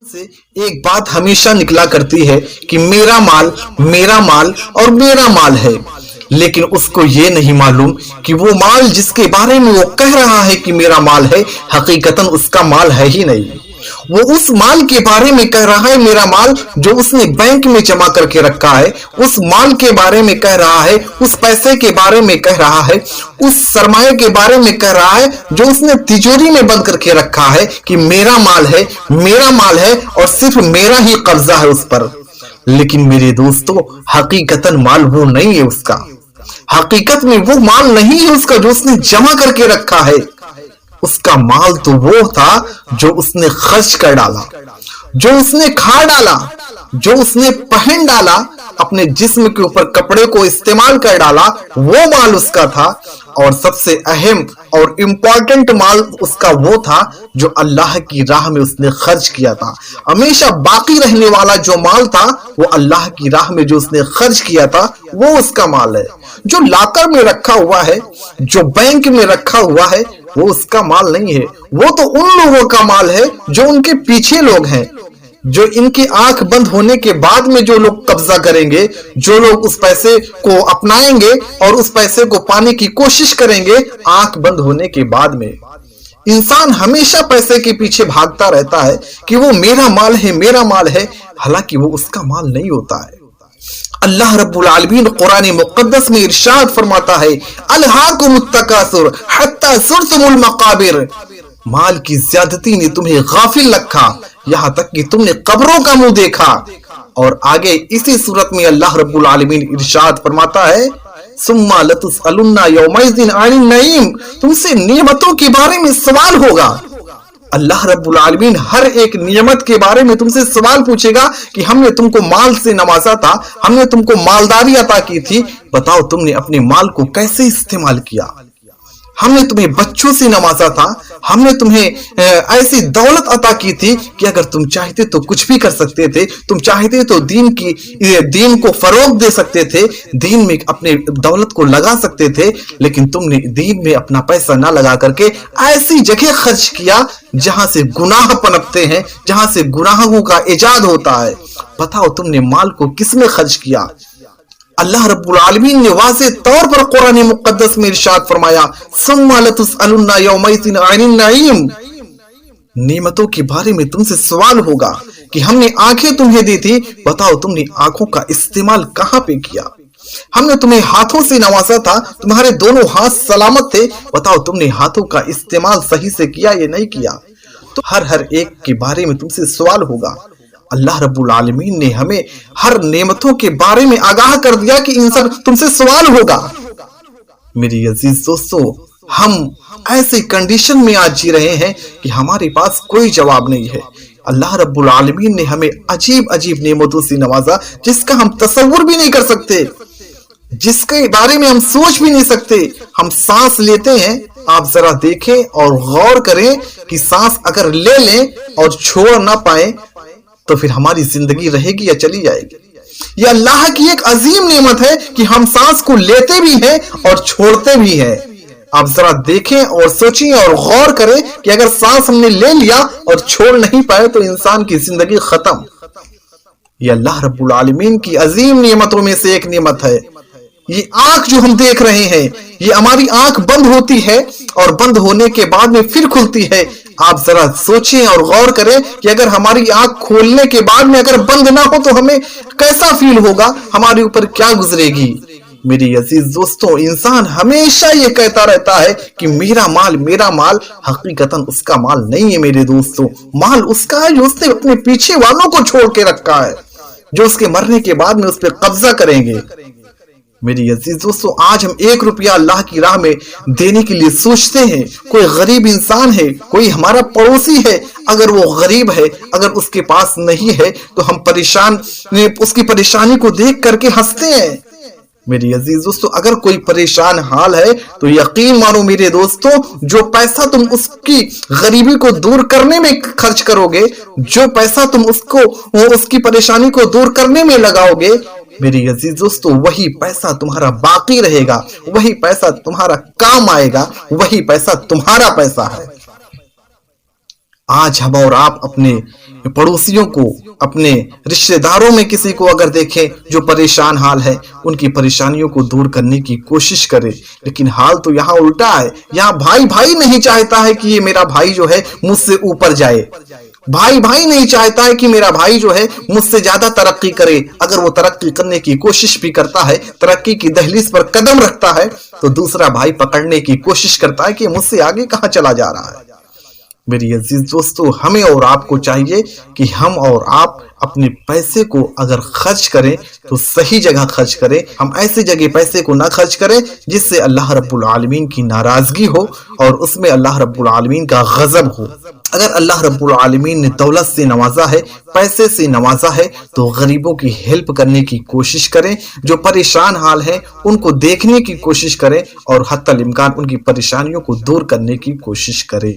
से एक बात हमेशा निकला करती है कि मेरा माल और मेरा माल है, लेकिन उसको ये नहीं मालूम कि वो माल जिसके बारे में वो कह रहा है कि मेरा माल है, हकीकतन उसका माल है ही नहीं। वो उस माल के बारे में कह रहा है मेरा माल, जो उसने बैंक में जमा करके रखा है, उस माल के बारे में कह रहा है, उस पैसे के बारे में कह रहा है, उस सरमाए के बारे में कह रहा है जो उसने तिजोरी में बंद करके रखा है कि मेरा माल है और सिर्फ मेरा ही कब्जा है उस पर। लेकिन मेरे दोस्तों, हकीकतन माल वो नहीं है उसका। हकीकत में वो माल नहीं है उसका जो उसने जमा करके रखा है। उसका माल तो वो था जो उसने खर्च कर डाला, जो उसने खा डाला, जो उसने पहन डाला, अपने जिस्म के ऊपर कपड़े को इस्तेमाल कर डाला, वो माल उसका था। और सबसे अहम और इम्पोर्टेंट माल उसका वो था जो अल्लाह की राह में उसने खर्च किया था। हमेशा बाकी रहने वाला जो माल था वो अल्लाह की राह में जो उसने खर्च किया था वो उसका माल है। जो लाकर में रखा हुआ है, जो बैंक में रखा हुआ है, वो उसका माल नहीं है। वो तो उन लोगों का माल है जो उनके पीछे लोग हैं, जो इनकी आंख बंद होने के बाद में जो लोग कब्जा करेंगे, जो लोग उस पैसे को अपनाएंगे और उस पैसे को पाने की कोशिश करेंगे आंख बंद होने के बाद में। इंसान हमेशा पैसे के पीछे भागता रहता है कि वो मेरा माल है, हालांकि वो उसका माल नहीं होता है। अल्लाह रब्बुल आलमीन कुरान मुक़द्दस में इरशाद फरमाता है, अलहाकुमुत तकासुर हत्ता ज़ुरतुमुल मक़ाबिर। माल की ज्यादती ने तुम्हें गाफिल रखा, यहाँ तक कि तुमने कब्रों का मुंह देखा। और आगे इसी सूरत में अल्लाह रब्बुल आलमीन इरशाद फरमाता है, सुम्मा लतुसअलुन्ना यौमइज़िन अनिन नईम। तुमसे नेमतों के बारे में सवाल होगा। अल्लाह रब्बुल आलमीन हर एक नियमत के बारे में तुमसे सवाल पूछेगा कि हमने तुमको माल से नवाजा था, हमने तुमको मालदारी अता की थी, बताओ तुमने अपने माल को कैसे इस्तेमाल किया। हमने तुम्हें बच्चों से नवाजा था, हमने तुम्हें ऐसी दौलत अता की थी कि अगर तुम चाहते तो कुछ भी कर सकते थे, तुम चाहते तो दीन को फरोग दे सकते थे, दीन में अपने दौलत को लगा सकते थे, लेकिन तुमने दीन में अपना पैसा ना लगा करके ऐसी जगह खर्च किया जहां से गुनाह पनपते हैं, जहां से गुनाहों का इजाद होता है। बताओ तुमने माल को किस में खर्च किया। अल्लाह रब्बुल आलमीन ने वाज़े तौर पर कुरान मुक़द्दस में इरशाद फरमाया, सुम्मा लतुसअलुन्ना यौमइज़िन अनिन नईम। नेमतों के बारे में तुमसे सवाल होगा कि हमने आंखें तुम्हें दी थी, बताओ तुमने आंखों का इस्तेमाल कहां पे किया। हमने तुम्हें हाथों से नवाजा था, तुम्हारे दोनों हाथ सलामत थे, बताओ तुमने हाथों का इस्तेमाल सही से किया या नहीं किया। तो हर एक के बारे में तुमसे सवाल होगा। अल्लाह रब्बुल आलमीन ने हमें हर नेमतों के बारे में आगाह कर दिया कि इन सब तुमसे सवाल होगा। मेरे अजीज दोस्तों, हम ऐसी कंडीशन में आज जी रहे हैं कि हमारे पास कोई जवाब नहीं है। अल्लाह रब्बुल आलमीन ने हमें अजीब अजीब नेमतों से नवाजा जिसका हम तसव्वुर भी नहीं कर सकते, जिसके बारे में हम सोच भी नहीं सकते। हम सांस लेते हैं, आप जरा देखें और गौर करें कि सांस अगर ले लें और छोड़ ना पाए तो फिर हमारी जिंदगी रहेगी या चली जाएगी। ये अल्लाह की एक अजीम नेमत है कि हम सांस को लेते भी हैं और छोड़ते भी हैं। आप जरा देखें और सोचें और गौर करें कि अगर सांस हमने ले लिया और छोड़ नहीं पाए तो इंसान की जिंदगी खत्म। ये अल्लाह रब्बुल आलमीन की अजीम नेमतों में से एक नेमत है। ये आंख जो हम देख रहे हैं, ये हमारी आंख बंद होती है और बंद होने के बाद में फिर खुलती है। आप जरा सोचें और गौर करें कि अगर हमारी आंख खोलने के बाद में अगर बंद ना हो तो हमें कैसा फील होगा, हमारे ऊपर क्या गुजरेगी। मेरे अजीज दोस्तों, इंसान हमेशा ये कहता रहता है कि मेरा माल, हकीकतन उसका माल नहीं है। मेरे दोस्तों, माल उसका है जो उसने अपने पीछे वालों को छोड़ के रखा है, जो उसके मरने के बाद में उस पर कब्जा करेंगे। मेरी अजीज दोस्तों, आज हम 1 रुपया अल्लाह की राह में देने के लिए सोचते हैं। कोई गरीब इंसान है, कोई हमारा पड़ोसी है, अगर वो गरीब है, अगर उसके पास नहीं है तो हम उसकी परेशानी को देख करके हंसते हैं। मेरी अजीज दोस्तों, अगर कोई परेशान हाल है तो यकीन मानो मेरे दोस्तों, जो पैसा तुम उसकी गरीबी को दूर करने में खर्च करोगे, जो पैसा तुम उसकी परेशानी को दूर करने में लगाओगे, मेरी अजीज दोस्तों, वही पैसा तुम्हारा बाकी रहेगा, वही पैसा तुम्हारा काम आएगा, वही पैसा तुम्हारा पैसा है। آج ہم اور آپ اپنے پڑوسیوں کو، اپنے رشتہ داروں میں کسی کو اگر دیکھیں جو پریشان حال ہے، ان کی پریشانیوں کو دور کرنے کی کوشش کریں، لیکن حال تو یہاں الٹا ہے۔ یہاں بھائی بھائی نہیں چاہتا ہے کہ یہ میرا بھائی جو ہے مجھ سے اوپر جائے، بھائی بھائی نہیں چاہتا ہے کہ میرا بھائی جو ہے مجھ سے زیادہ ترقی کرے۔ اگر وہ ترقی کرنے کی کوشش بھی کرتا ہے، ترقی کی دہلیز پر قدم رکھتا ہے، تو دوسرا بھائی پکڑنے کی کوشش کرتا ہے کہ مجھ سے آگے کہاں چلا جا رہا ہے۔ میری عزیز دوستو، ہمیں اور آپ کو چاہیے کہ ہم اور آپ اپنے پیسے کو اگر خرچ کریں تو صحیح جگہ خرچ کریں۔ ہم ایسی جگہ پیسے کو نہ خرچ کریں جس سے اللہ رب العالمین کی ناراضگی ہو اور اس میں اللہ رب العالمین کا غضب ہو۔ اگر اللہ رب العالمین نے دولت سے نوازا ہے، پیسے سے نوازا ہے، تو غریبوں کی ہیلپ کرنے کی کوشش کریں، جو پریشان حال ہیں ان کو دیکھنے کی کوشش کریں اور حتی الامکان ان کی پریشانیوں کو دور کرنے کی کوشش کریں۔